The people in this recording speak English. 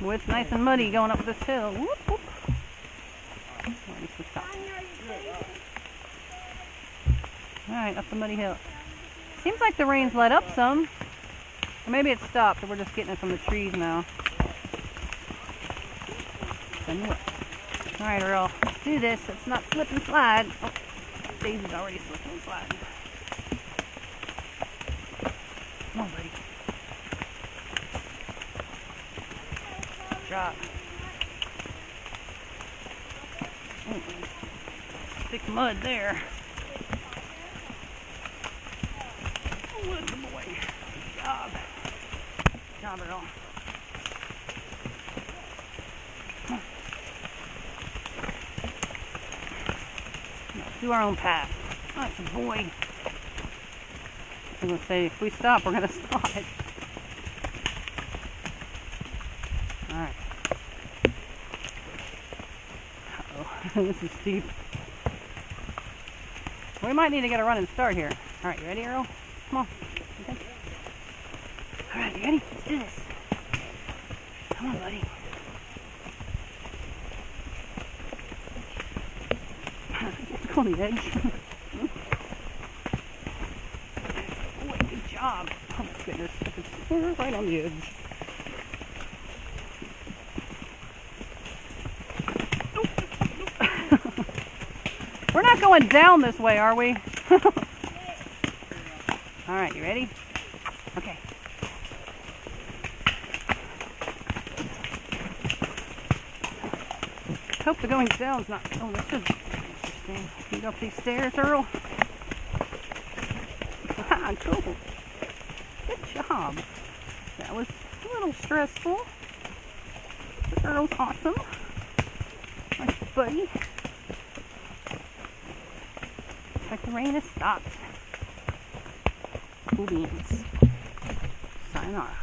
Boy, it's nice and muddy going up this hill. Whoop, whoop. Alright, up the muddy hill. Seems like the rain's let up some. Or maybe it stopped and we're just getting it from the trees now. Alright, Earl, let's do this. Let's not slip and slide. Oh, Daisy's already slipping and sliding. Come on, buddy. Good job. Thick mud there. Oh, good boy. Good job. Good job, Earl. Let's do our own path. Nice boy. I'm going to say, if we stop, we're going to slide. Alright. Uh-oh. This is steep. We might need to get a running start here. Alright, you ready, Earl? Come on. Okay. Alright, you ready? Let's do this. Come on, buddy. Go on the edge. Boy, good job. Oh my goodness. We're right on the edge. We're not going down this way, are we? Alright, you ready? Okay. Hope the going down's not... Oh, this is interesting. You go up these stairs, Earl? Ah, cool. Good job. That was a little stressful. But Earl's awesome. Nice buddy. Looks like the rain has stopped. Cool beans. Sayonara.